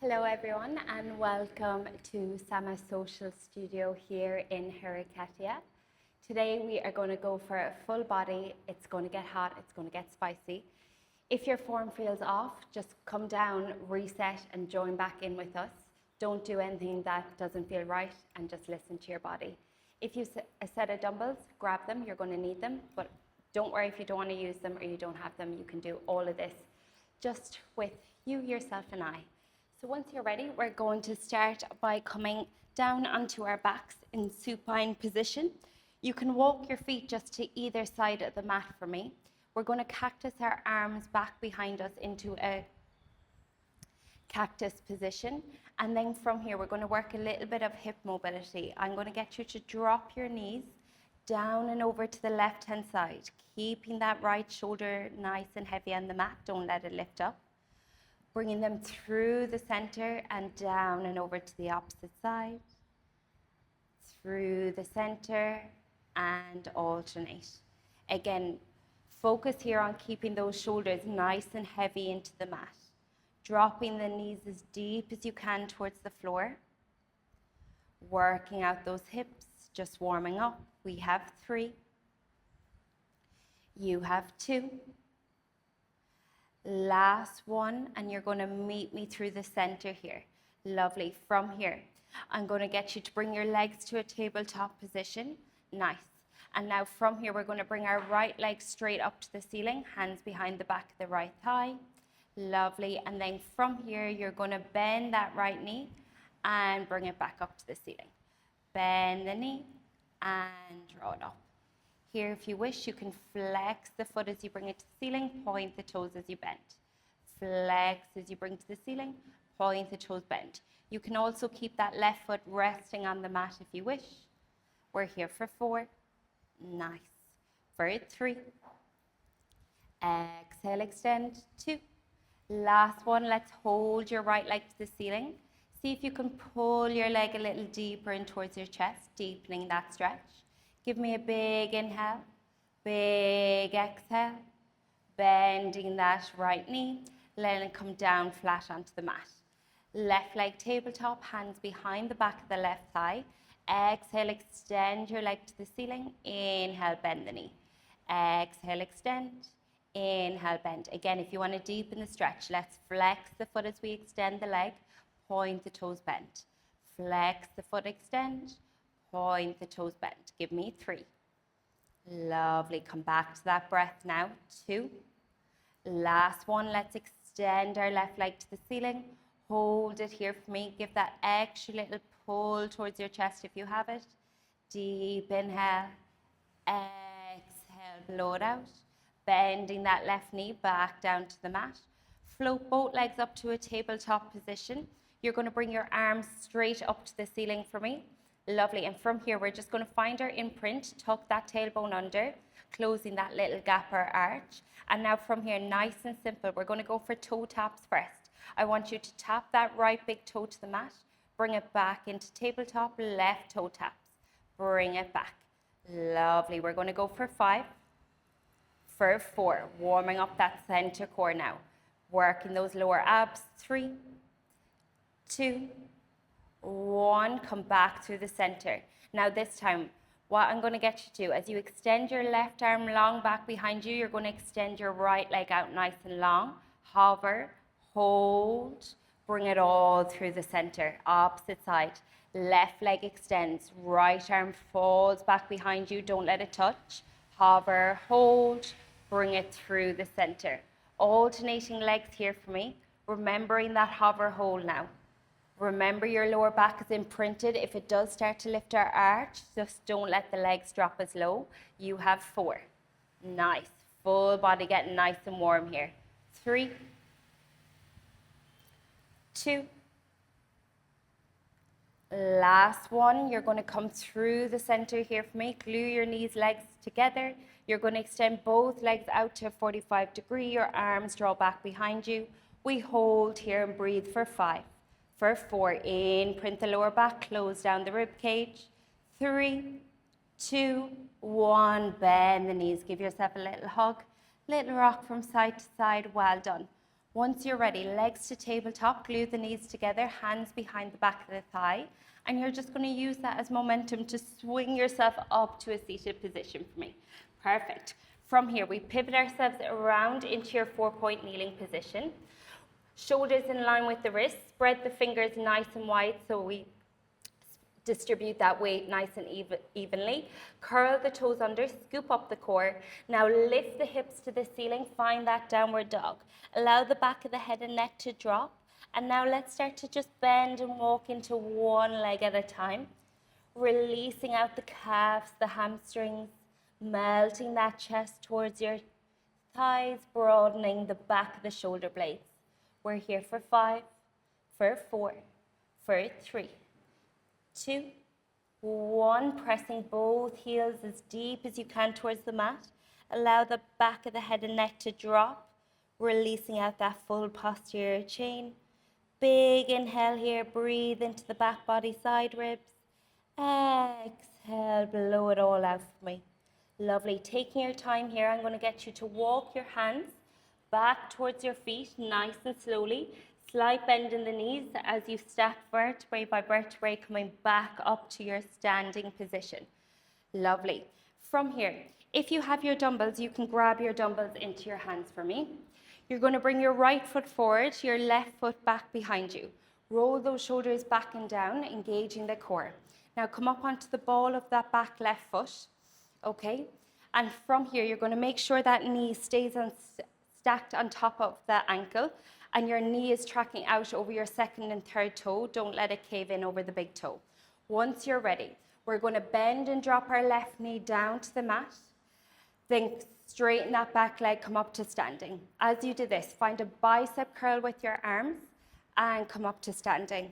Hello everyone and welcome to Sama Social Studio here in Hiriketiya. Today we are going to go for a full body. It's going to get hot, it's going to get spicy. If your form feels off, just come down, reset and join back in with us. Don't do anything that doesn't feel right and just listen to your body. If you a set of dumbbells, grab them, you're going to need them, but don't worry if you don't want to use them or you don't have them. You can do all of this just with you, yourself and I. So once you're ready, we're going to start by coming down onto our backs in supine position. You can walk your feet just to either side of the mat for me. We're going to cactus our arms back behind us into a cactus position. And then from here, we're going to work a little bit of hip mobility. I'm going to get you to drop your knees down and over to the left-hand side, keeping that right shoulder nice and heavy on the mat. Don't let it lift up. Bringing them through the center and down and over to the opposite side. Through the center and alternate. Again, focus here on keeping those shoulders nice and heavy into the mat. Dropping the knees as deep as you can towards the floor. Working out those hips, just warming up. We have 3. You have 2. Last one, and you're going to meet me through the center here. Lovely. From here, I'm going to get you to bring your legs to a tabletop position. Nice. And now from here, we're going to bring our right leg straight up to the ceiling, hands behind the back of the right thigh. Lovely. And then from here, you're going to bend that right knee and bring it back up to the ceiling. Bend the knee and draw it up. Here, if you wish, you can flex the foot as you bring it to the ceiling, point the toes as you bend. Flex as you bring to the ceiling, point the toes, bend. You can also keep that left foot resting on the mat if you wish. We're here for 4. Nice. For 3. Exhale, extend. 2. Last one, let's hold your right leg to the ceiling. See if you can pull your leg a little deeper in towards your chest, deepening that stretch. Give me a big inhale, big exhale, bending that right knee, letting it come down flat onto the mat. Left leg tabletop, hands behind the back of the left thigh. Exhale, extend your leg to the ceiling. Inhale, bend the knee. Exhale, extend. Inhale, bend. Again, if you want to deepen the stretch, let's flex the foot as we extend the leg. Point the toes, bend. Flex the foot, extend. Point the toes, bend. Give me 3. Lovely. Come back to that breath now. 2. Last one. Let's extend our left leg to the ceiling. Hold it here for me. Give that extra little pull towards your chest if you have it. Deep inhale. Exhale. Blow it out. Bending that left knee back down to the mat. Float both legs up to a tabletop position. You're going to bring your arms straight up to the ceiling for me. Lovely. And from here, we're just going to find our imprint, tuck that tailbone under, closing that little gap or arch. And now from here, nice and simple, we're going to go for toe taps first. I want you to tap that right big toe to the mat, bring it back into tabletop, left toe taps, bring it back. Lovely. We're going to go for 5, for 4, warming up that center core now. Working those lower abs. 3, 2, 1, come back through the center. Now this time, what I'm going to get you to, as you extend your left arm long back behind you, you're going to extend your right leg out nice and long. Hover, hold, bring it all through the center. Opposite side, left leg extends, right arm falls back behind you, don't let it touch. Hover, hold, bring it through the center. Alternating legs here for me, remembering that hover hold now. Remember your lower back is imprinted. If it does start to lift our arch, just don't let the legs drop as low. You have 4. Nice. Full body getting nice and warm here. 3, 2. Last one. You're going to come through the center here for me. Glue your knees, legs together. You're going to extend both legs out to a 45 degree. Your arms draw back behind you. We hold here and breathe for 5. For 4, imprint the lower back, close down the rib cage. 3, 2, 1, bend the knees. Give yourself a little hug. Little rock from side to side. Well done. Once you're ready, legs to tabletop, glue the knees together, hands behind the back of the thigh, and you're just going to use that as momentum to swing yourself up to a seated position for me. Perfect. From here, we pivot ourselves around into your 4-point kneeling position. Shoulders in line with the wrists, spread the fingers nice and wide so we distribute that weight nice and evenly. Curl the toes under, scoop up the core. Now lift the hips to the ceiling, find that downward dog. Allow the back of the head and neck to drop. And now let's start to just bend and walk into one leg at a time. Releasing out the calves, the hamstrings, melting that chest towards your thighs, broadening the back of the shoulder blades. We're here for 5, for 4, for 3, 2, 1. Pressing both heels as deep as you can towards the mat. Allow the back of the head and neck to drop, releasing out that full posterior chain. Big inhale here, breathe into the back body, side ribs. Exhale, blow it all out for me. Lovely. Taking your time here, I'm going to get you to walk your hands back towards your feet, nice and slowly. Slight bend in the knees as you stack vertebrae by vertebrae, coming back up to your standing position. Lovely. From here, if you have your dumbbells, you can grab your dumbbells into your hands for me. You're going to bring your right foot forward, your left foot back behind you. Roll those shoulders back and down, engaging the core. Now come up onto the ball of that back left foot, okay? And from here, you're going to make sure that knee stays stacked on top of the ankle, and your knee is tracking out over your second and third toe. Don't let it cave in over the big toe. Once you're ready, we're going to bend and drop our left knee down to the mat. Then straighten that back leg, come up to standing. As you do this, find a bicep curl with your arms and come up to standing.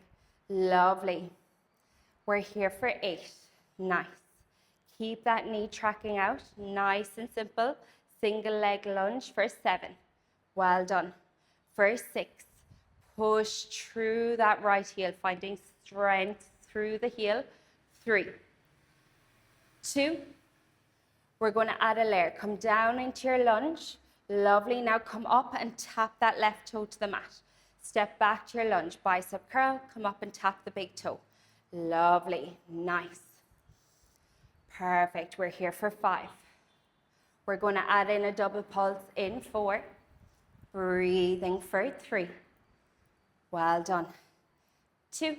Lovely. We're here for 8. Nice. Keep that knee tracking out. Nice and simple. Single leg lunge for 7. Well done. For 6. Push through that right heel, finding strength through the heel. 3. 2. We're going to add a layer. Come down into your lunge. Lovely. Now come up and tap that left toe to the mat. Step back to your lunge. Bicep curl. Come up and tap the big toe. Lovely. Nice. Perfect. We're here for 5. We're going to add in a double pulse in 4. Breathing for 3. Well done. 2.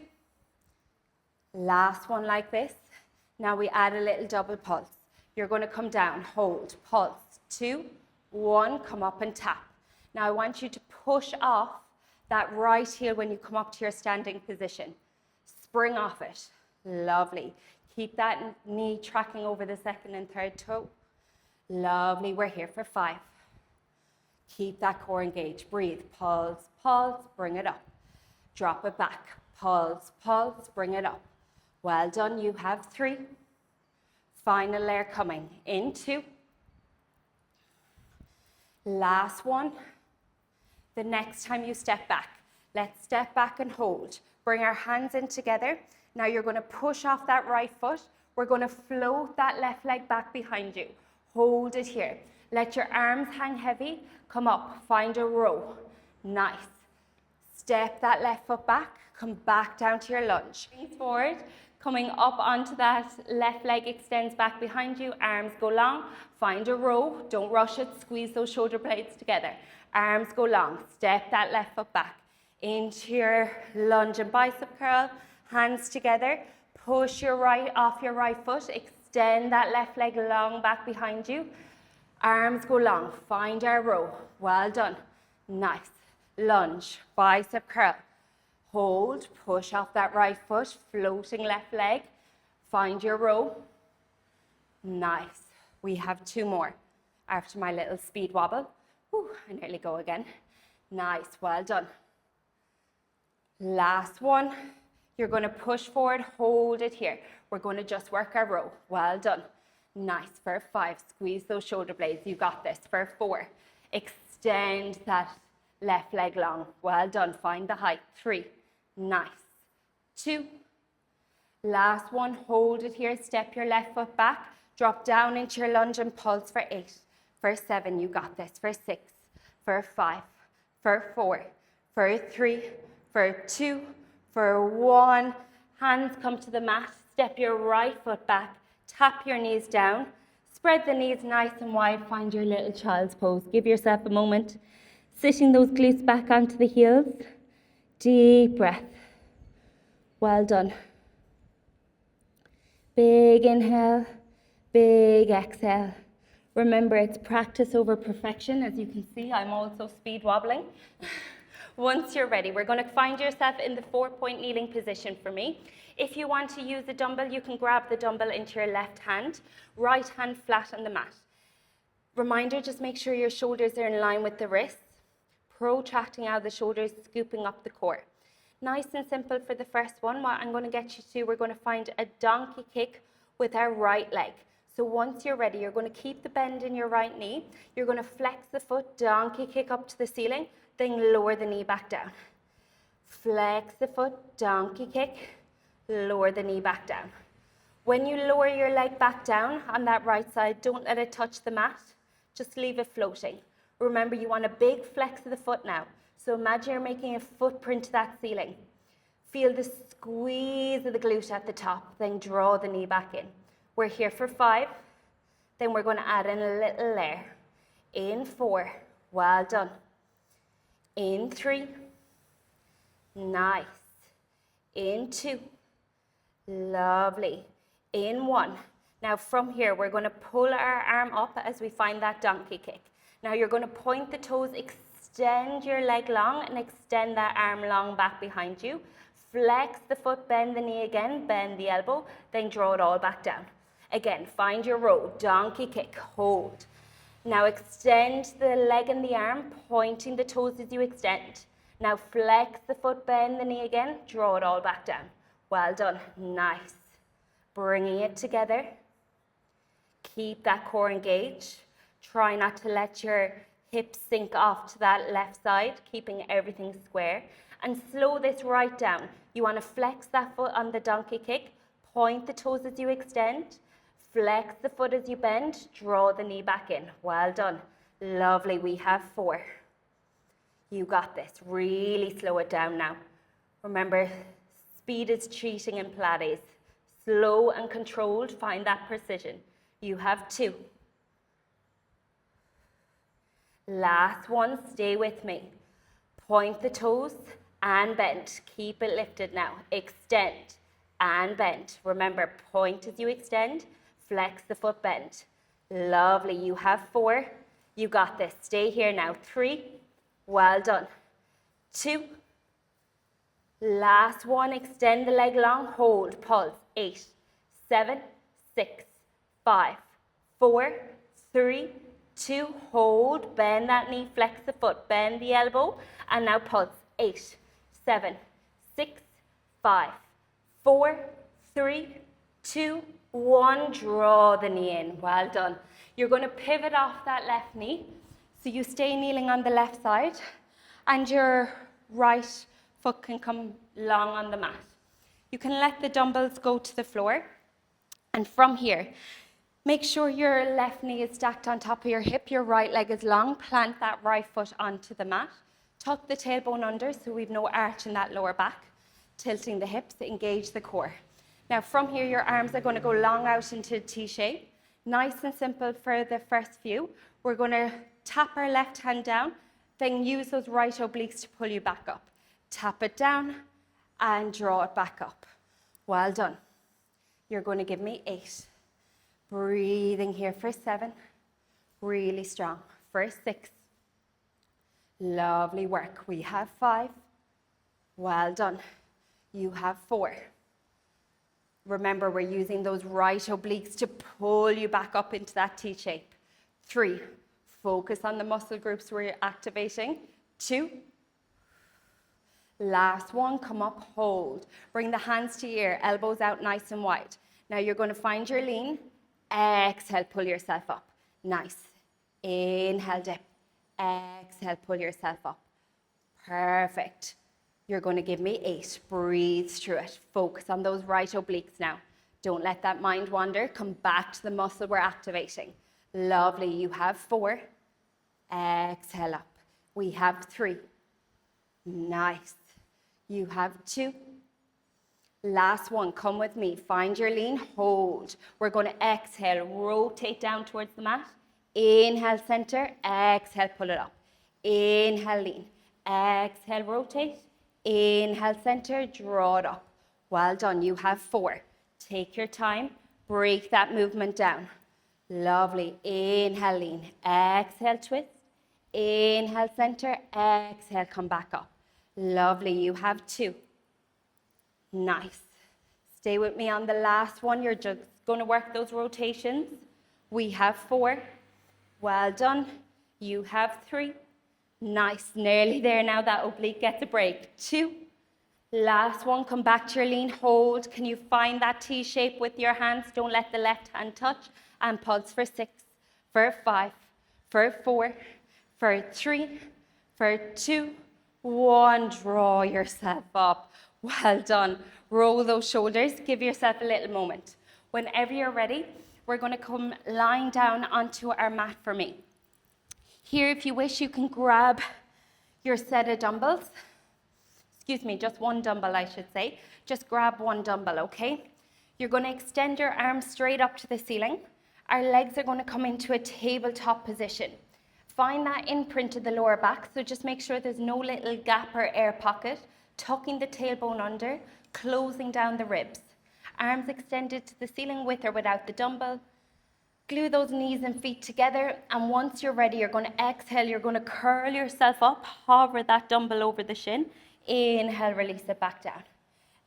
Last one like this. Now we add a little double pulse. You're going to come down, hold, pulse. 2, 1, come up and tap. Now I want you to push off that right heel when you come up to your standing position. Spring off it. Lovely. Keep that knee tracking over the second and third toe. Lovely. We're here for 5. Keep that core engaged. Breathe. Pulse, pulse, bring it up. Drop it back. Pulse, pulse, bring it up. Well done. You have 3. Final layer coming. In 2. Last one. The next time you step back, let's step back and hold. Bring our hands in together. Now you're going to push off that right foot. We're going to float that left leg back behind you. Hold it here. Let your arms hang heavy. Come up. Find a row. Nice. Step that left foot back. Come back down to your lunge. Forward. Coming up onto that left leg extends back behind you. Arms go long. Find a row. Don't rush it. Squeeze those shoulder blades together. Arms go long. Step that left foot back. Into your lunge and bicep curl. Hands together. Push your right off your right foot. Extend that left leg long back behind you. Arms go long. Find our row. Well done. Nice. Lunge. Bicep curl. Hold, push off that right foot, floating left leg. Find your row. Nice. We have 2 more after my little speed wobble. Whew, I nearly go again. Nice, well done. Last one. You're going to push forward, hold it here. We're going to just work our row. Well done. Nice. For 5, squeeze those shoulder blades. You got this. For 4, extend that left leg long. Well done. Find the height. 3. Nice. 2. Last one. Hold it here. Step your left foot back. Drop down into your lunge and pulse for 8. For 7. You got this. For 6. For 5. for 4, for 3, for 2, for 1. Hands come to the mat. Step your right foot back. Tap your knees down. Spread the knees nice and wide. Find your little child's pose. Give yourself a moment. Sitting those glutes back onto the heels. Deep breath. Well done. Big inhale, big exhale. Remember, it's practice over perfection. As you can see, I'm also speed wobbling. Once you're ready, we're going to find yourself in the 4-point kneeling position for me. If you want to use a dumbbell, you can grab the dumbbell into your left hand, right hand flat on the mat. Reminder, just make sure your shoulders are in line with the wrists, protracting out the shoulders, scooping up the core. Nice and simple for the first one. What I'm going to get you to, we're going to find a donkey kick with our right leg. So once you're ready, you're going to keep the bend in your right knee. You're going to flex the foot, donkey kick up to the ceiling, then lower the knee back down. Flex the foot, donkey kick, lower the knee back down. When you lower your leg back down on that right side, don't let it touch the mat. Just leave it floating. Remember, you want a big flex of the foot now. So imagine you're making a footprint to that ceiling. Feel the squeeze of the glute at the top, then draw the knee back in. We're here for 5, then we're going to add in a little layer. In 4, well done. In 3, nice. In 2, lovely. In 1. Now from here, we're going to pull our arm up as we find that donkey kick. Now you're going to point the toes, extend your leg long and extend that arm long back behind you. Flex the foot, bend the knee again, bend the elbow, then draw it all back down. Again, find your row, donkey kick, hold. Now extend the leg and the arm, pointing the toes as you extend. Now flex the foot, bend the knee again, draw it all back down. Well done, nice. Bringing it together. Keep that core engaged. Try not to let your hips sink off to that left side, keeping everything square. And slow this right down. You want to flex that foot on the donkey kick, point the toes as you extend, flex the foot as you bend, draw the knee back in. Well done. Lovely. We have 4. You got this. Really slow it down now. Remember, speed is cheating in Pilates. Slow and controlled, find that precision. You have 2. Last one, stay with me. Point the toes and bend. Keep it lifted now. Extend and bend. Remember, point as you extend, flex the foot, bend. Lovely, you have 4. You got this. Stay here now. 3, well done. 2, last one, extend the leg long, hold, pulse. 8, 7, 6, 5, 4, 3, 2, hold, bend that knee, flex the foot, bend the elbow, and now pulse. 8, 7, 6, 5, 4, 3, 2, 1, draw the knee in. Well done. You're going to pivot off that left knee, so you stay kneeling on the left side, and your right foot can come long on the mat. You can let the dumbbells go to the floor, and from here, make sure your left knee is stacked on top of your hip, your right leg is long, plant that right foot onto the mat, tuck the tailbone under so we've no arch in that lower back, tilting the hips, engage the core. Now from here, your arms are going to go long out into a T shape. Nice and simple for the first few. We're going to tap our left hand down, then use those right obliques to pull you back up. Tap it down and draw it back up. Well done. You're going to give me 8. Breathing here for 7. Really strong. For 6. Lovely work. We have 5. Well done. You have 4. Remember, we're using those right obliques to pull you back up into that T shape. 3. Focus on the muscle groups we're activating. 2. Last one, come up, hold. Bring the hands to your ear, elbows out nice and wide. Now you're going to find your lean. Exhale, pull yourself up. Nice. Inhale, dip. Exhale, pull yourself up. Perfect. You're going to give me 8. Breathe through it. Focus on those right obliques now. Don't let that mind wander. Come back to the muscle we're activating. Lovely. You have 4. Exhale up. We have 3. Nice. You have 2. Last one, come with me. Find your lean, hold. We're going to exhale, rotate down towards the mat. Inhale, center. Exhale, pull it up. Inhale, lean. Exhale, rotate. Inhale, center, draw it up. Well done. You have 4. Take your time. Break that movement down. Lovely. Inhale, lean. Exhale, twist. Inhale, center. Exhale, come back up. Lovely. You have 2. Nice. Stay with me on the last one. You're just going to work those rotations. We have 4. Well done. You have 3. Nice. Nearly there now. That oblique gets a break. 2. Last one. Come back to your lean. Hold. Can you find that T shape with your hands? Don't let the left hand touch. And pulse for 6, for 5, for 4, for 3, for 2, 1. Draw yourself up. Well done. Roll those shoulders. Give yourself a little moment. Whenever you're ready, we're going to come lying down onto our mat for me. Here, if you wish, you can grab your set of dumbbells. Excuse me, just one dumbbell, I should say. Just grab one dumbbell, okay? You're going to extend your arms straight up to the ceiling. Our legs are going to come into a tabletop position. Find that imprint of the lower back, so just make sure there's no little gap or air pocket. Tucking the tailbone under, closing down the ribs. Arms extended to the ceiling with or without the dumbbell. Glue those knees and feet together, and once you're ready, you're going to exhale, you're going to curl yourself up, hover that dumbbell over the shin. Inhale, release it back down.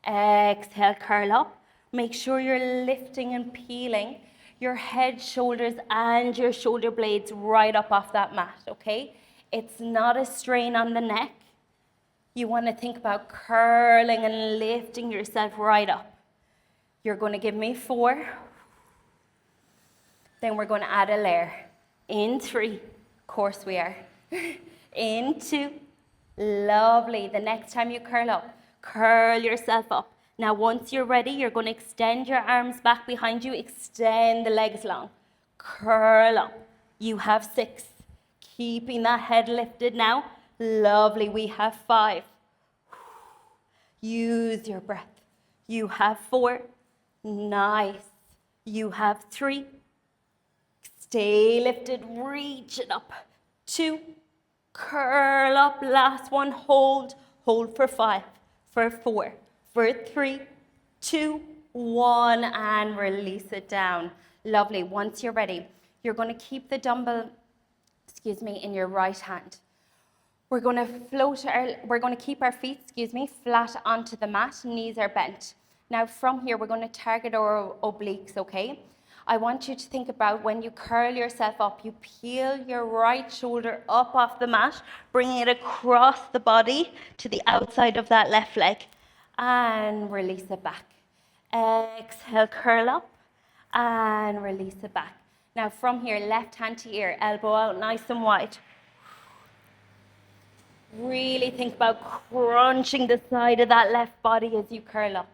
Exhale, curl up. Make sure you're lifting and peeling your head, shoulders, and your shoulder blades right up off that mat, okay? It's not a strain on the neck. You want to think about curling and lifting yourself right up. You're going to give me 4. Then we're going to add a layer. In 3. Of course we are. In 2. Lovely. The next time you curl up, curl yourself up. Now once you're ready, you're going to extend your arms back behind you. Extend the legs long. Curl up. You have 6. Keeping that head lifted now. Lovely. We have 5. Use your breath. You have 4. Nice. You have 3. Stay lifted. Reach it up. 2. Curl up. Last one. Hold. Hold for 5. For 4. For 3. 2. 1. And release it down. Lovely. Once you're ready, you're going to keep the dumbbell, in your right hand. We're going to keep our feet, flat onto the mat. Knees are bent. Now from here, we're going to target our obliques, okay? I want you to think about when you curl yourself up, you peel your right shoulder up off the mat, bringing it across the body to the outside of that left leg, and release it back. Exhale, curl up, and release it back. Now from here, left hand to ear, elbow out nice and wide. Really think about crunching the side of that left body as you curl up.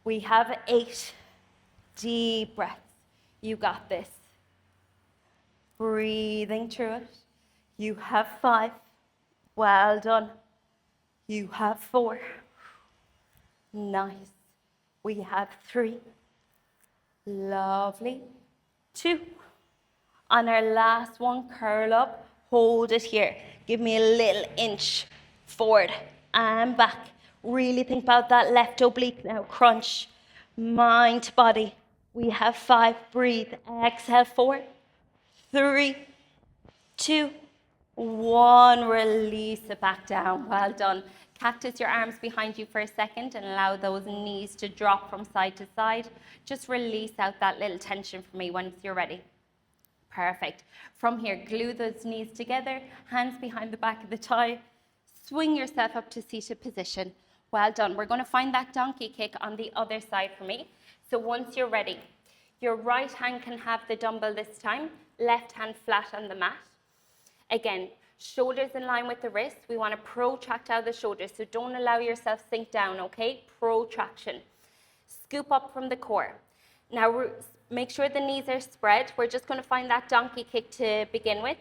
We have 8 deep breaths. You got this. Breathing through it. You have 5. Well done. You have 4. Nice. We have 3. Lovely. 2. On our last one, curl up. Hold it here. Give me a little inch forward and back. Really think about that left oblique now. Crunch. Mind to body. We have 5. Breathe. Exhale. 4, 3, 2, 1. Release it back down. Well done. Cactus your arms behind you for a second and allow those knees to drop from side to side. Just release out that little tension for me once you're ready. Perfect. From here, glue those knees together, hands behind the back of the thigh. Swing yourself up to seated position. Well done. We're going to find that donkey kick on the other side for me. So once you're ready, your right hand can have the dumbbell this time, left hand flat on the mat. Again, shoulders in line with the wrist. We want to protract out the shoulders, so don't allow yourself sink down, okay? Protraction. Scoop up from the core. Now, make sure the knees are spread. We're just going to find that donkey kick to begin with.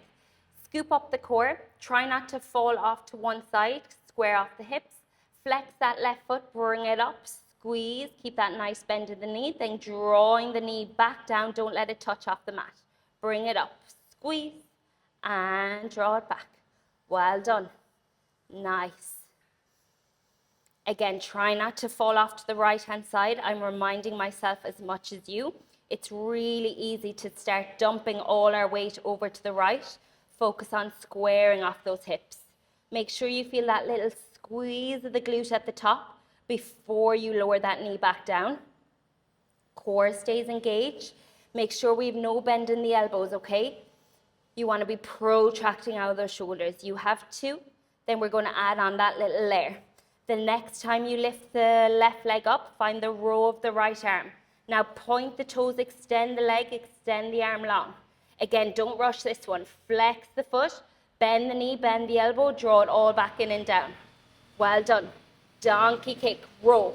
Scoop up the core. Try not to fall off to one side. square off the hips. Flex that left foot, bring it up, squeeze, keep that nice bend in the knee, then drawing the knee back down, don't let it touch off the mat. Bring it up, squeeze, and draw it back. Well done. Nice. Again, try not to fall off to the right-hand side. I'm reminding myself as much as you. It's really easy to start dumping all our weight over to the right. Focus on squaring off those hips. Make sure you feel that little squeeze of the glute at the top before you lower that knee back down. Core stays engaged. Make sure we have no bend in the elbows, okay? You want to be protracting out of those shoulders. You have 2. Then we're going to add on that little layer. The next time you lift the left leg up, find the row of the right arm. Now point the toes, extend the leg, extend the arm long. Again, don't rush this one. Flex the foot, bend the knee, bend the elbow, draw it all back in and down. Well done. Donkey kick, row.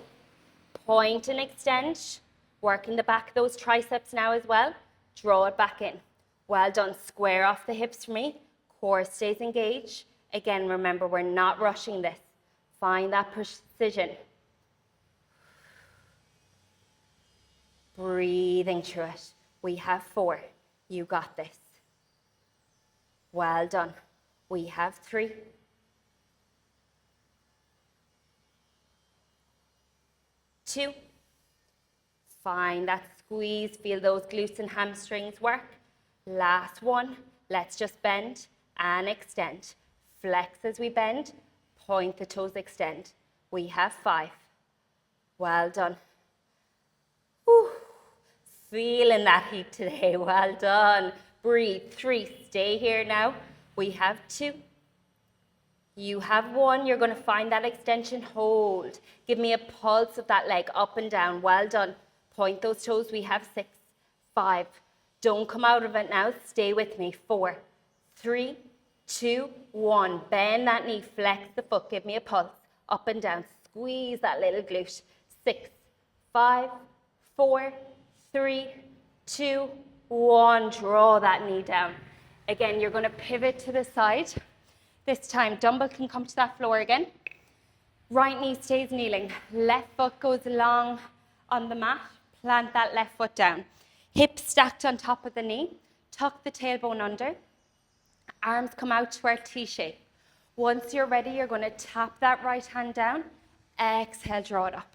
Point and extend. Working the back of those triceps now as well. Draw it back in. Well done. Square off the hips for me. Core stays engaged. Again, remember, we're not rushing this. Find that precision. Breathing through it. We have 4. You got this. Well done. We have 3. 2. Find that squeeze. Feel those glutes and hamstrings work. Last 1. Let's just bend and extend. Flex as we bend. Point the toes, extend. We have 5. Well done. Whew. Feeling that heat today. Well done. Breathe. 3. Stay here now. We have 2. You have 1. You're going to find that extension. Hold. Give me a pulse of that leg up and down. Well done. Point those toes. We have 6. 5. Don't come out of it now. Stay with me. 4. 3. 2, 1. Bend that knee, flex the foot, give me a pulse. Up and down, squeeze that little glute. 6, 5, 4, 3, 2, 1. Draw that knee down. Again, you're going to pivot to the side. This time, dumbbell can come to that floor again. Right knee stays kneeling. Left foot goes long on the mat. Plant that left foot down. Hips stacked on top of the knee. Tuck the tailbone under. Arms come out to our T shape. Once you're ready, you're going to tap that right hand down. Exhale, draw it up.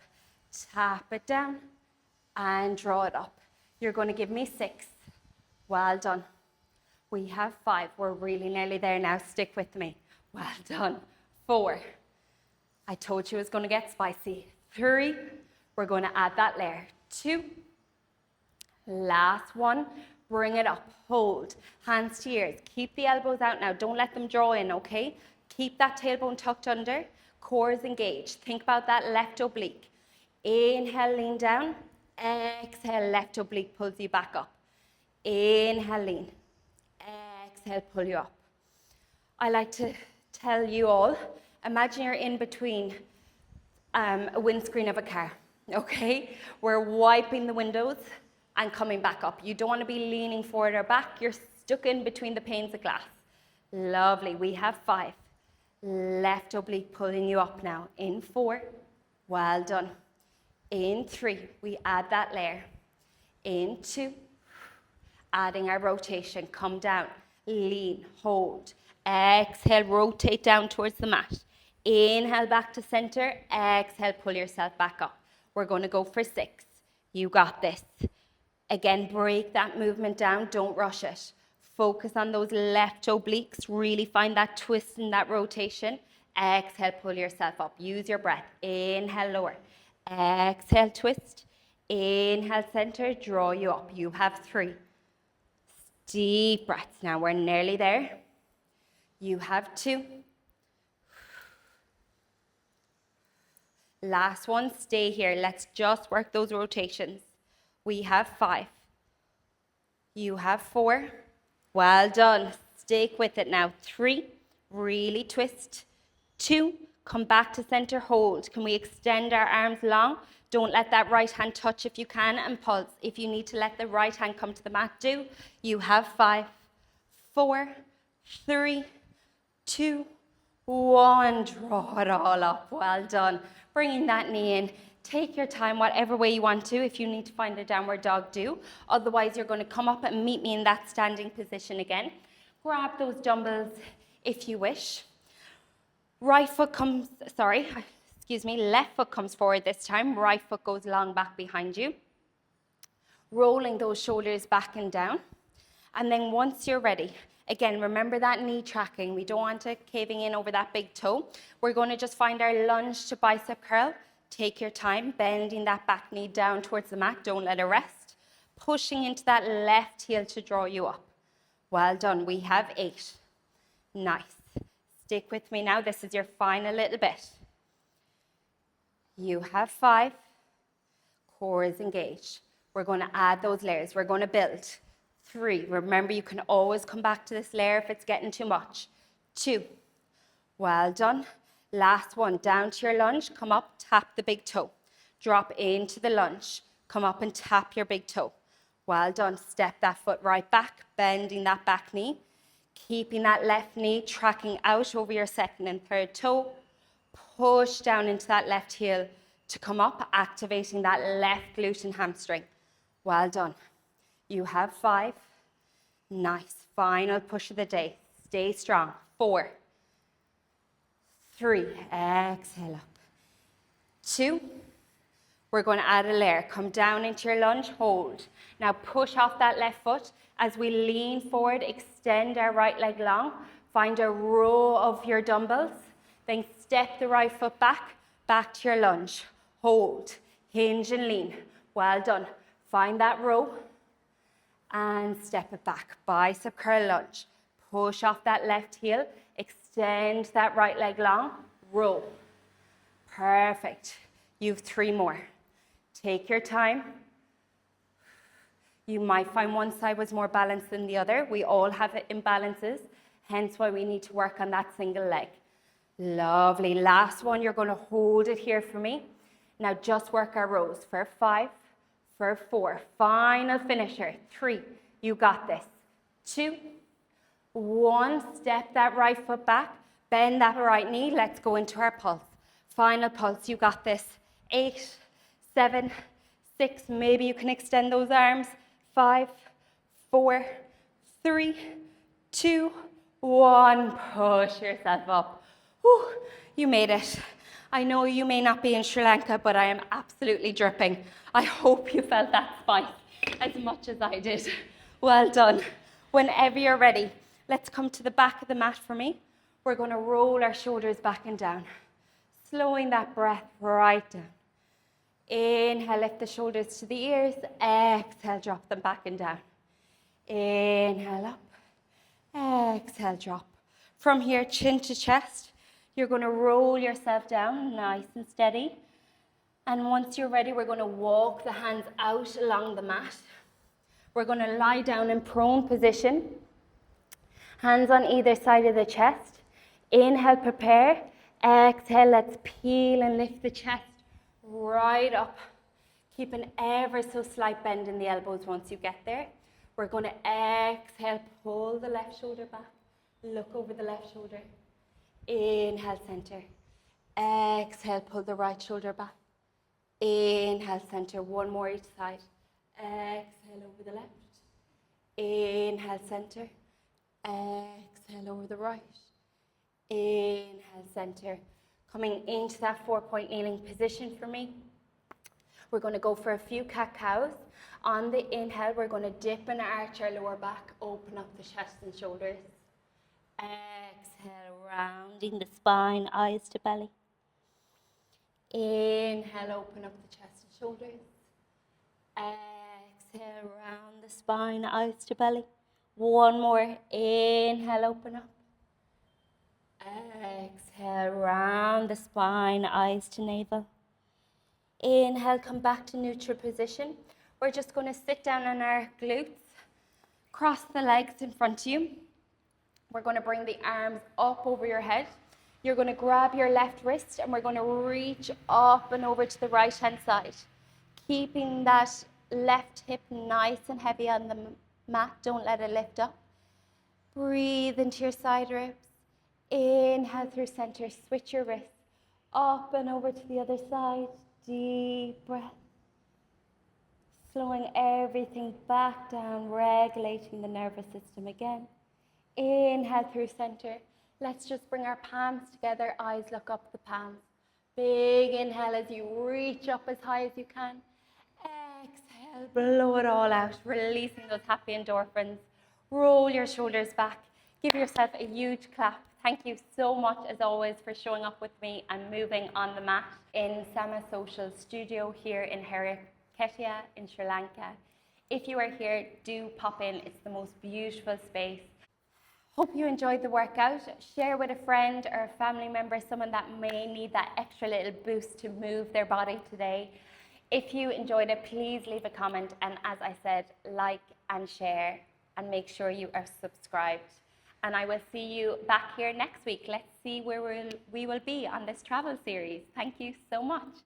Tap it down and draw it up. You're going to give me 6. Well done. We have 5. We're really nearly there now. Stick with me. Well done. 4. I told you it was going to get spicy. 3. We're going to add that layer. 2. Last 1. Bring it up, hold, hands to ears. Keep the elbows out now. Don't let them draw in, okay? Keep that tailbone tucked under. Core is engaged. Think about that left oblique. Inhale, lean down. Exhale, left oblique pulls you back up. Inhale, lean. Exhale, pull you up. I like to tell you all, imagine you're in between a windscreen of a car, okay? We're wiping the windows and coming back up. You don't want to be leaning forward or back. You're stuck in between the panes of glass. Lovely. We have 5. Left oblique pulling you up now. In 4. Well done. In 3. We add that layer. In 2. Adding our rotation. Come down. Lean. Hold. Exhale. Rotate down towards the mat. Inhale back to center. Exhale. Pull yourself back up. We're going to go for 6. You got this. Again, break that movement down. Don't rush it. Focus on those left obliques. Really find that twist and that rotation. Exhale, pull yourself up. Use your breath. Inhale, lower. Exhale, twist. Inhale, center. Draw you up. You have 3. Deep breaths. Now we're nearly there. You have 2. Last one. Stay here. Let's just work those rotations. We have 5. You have 4. Well done. Stick with it now. 3. Really twist. 2. Come back to center. Hold. Can we extend our arms long? Don't let that right hand touch if you can, and pulse. If you need to let the right hand come to the mat, do. You have 5, 4, 3, 2, 1, draw it all up. Well done. Bringing that knee in. Take your time, whatever way you want to. If you need to find a downward dog, do. Otherwise, you're going to come up and meet me in that standing position again. Grab those dumbbells if you wish. Left foot comes forward this time. Right foot goes long back behind you. Rolling those shoulders back and down. And then once you're ready, again, remember that knee tracking. We don't want it caving in over that big toe. We're going to just find our lunge to bicep curl. Take your time, bending that back knee down towards the mat. Don't let it rest. Pushing into that left heel to draw you up. Well done. We have 8. Nice. Stick with me now. This is your final little bit. You have 5. Core is engaged. We're going to add those layers. We're going to build. 3. Remember, you can always come back to this layer if it's getting too much. 2. Well done. Last one. Down to your lunge. Come up, tap the big toe. Drop into the lunge. Come up and tap your big toe. Well done. Step that foot right back, bending that back knee. Keeping that left knee tracking out over your second and third toe. Push down into that left heel to come up, activating that left glute and hamstring. Well done. You have 5. Nice. Final push of the day. Stay strong. 4. 3. Exhale up. 2. We're going to add a layer. Come down into your lunge. Hold. Now push off that left foot as we lean forward. Extend our right leg long. Find a row of your dumbbells. Then step the right foot back to your lunge. Hold. Hinge and lean. Well done. Find that row. And step it back. Bicep curl lunge. Push off that left heel. Extend that right leg long. Row. Perfect. You have 3 more. Take your time. You might find one side was more balanced than the other. We all have imbalances, hence why we need to work on that single leg. Lovely. Last one, you're going to hold it here for me. Now just work our rows for 5, for 4. Final finisher. 3. You got this. 2. 1. Step that right foot back. Bend that right knee. Let's go into our pulse. Final pulse. You got this. 8, 7, 6. Maybe you can extend those arms. 5, 4, 3, 2, 1. Push yourself up. Whew, you made it. I know you may not be in Sri Lanka, but I am absolutely dripping. I hope you felt that spice as much as I did. Well done. Whenever you're ready, let's come to the back of the mat for me. We're going to roll our shoulders back and down, slowing that breath right down. Inhale, lift the shoulders to the ears. Exhale, drop them back and down. Inhale up. Exhale, drop. From here, chin to chest, you're going to roll yourself down nice and steady. And once you're ready, we're going to walk the hands out along the mat. We're going to lie down in prone position. Hands on either side of the chest. Inhale, prepare. Exhale, let's peel and lift the chest right up. Keep an ever so slight bend in the elbows once you get there. We're going to exhale, pull the left shoulder back. Look over the left shoulder. Inhale, center. Exhale, pull the right shoulder back. Inhale, center. 1 more each side. Exhale over the left. Inhale, center. Exhale over the right. Inhale, center. Coming into that 4-point kneeling position for me. We're going to go for a few cat-cows. On the inhale, we're going to dip and arch our lower back, open up the chest and shoulders. Exhale, rounding the spine, eyes to belly. Inhale, open up the chest and shoulders. Exhale, round the spine, eyes to belly. 1 more. Inhale, open up. Exhale, round the spine, eyes to navel. Inhale, come back to neutral position. We're just going to sit down on our glutes. Cross the legs in front of you. We're going to bring the arms up over your head. You're going to grab your left wrist and we're going to reach up and over to the right-hand side. Keeping that left hip nice and heavy on the mat. Don't let it lift up. Breathe into your side ribs. Inhale through center, switch your wrists up and over to the other side. Deep breath. Slowing everything back down, regulating the nervous system again. Inhale through center. Let's just bring our palms together, eyes look up the palms. Big inhale as you reach up as high as you can. Exhale, blow it all out, releasing those happy endorphins. Roll your shoulders back. Give yourself a huge clap. Thank you so much, as always, for showing up with me and moving on the mat in Sama Social Studio here in Hiriketiya in Sri Lanka. If you are here, do pop in. It's the most beautiful space. Hope you enjoyed the workout. Share with a friend or a family member, someone that may need that extra little boost to move their body today. If you enjoyed it, please leave a comment, and as I said, like and share, and make sure you are subscribed. And I will see you back here next week. Let's see where we will be on this travel series. Thank you so much.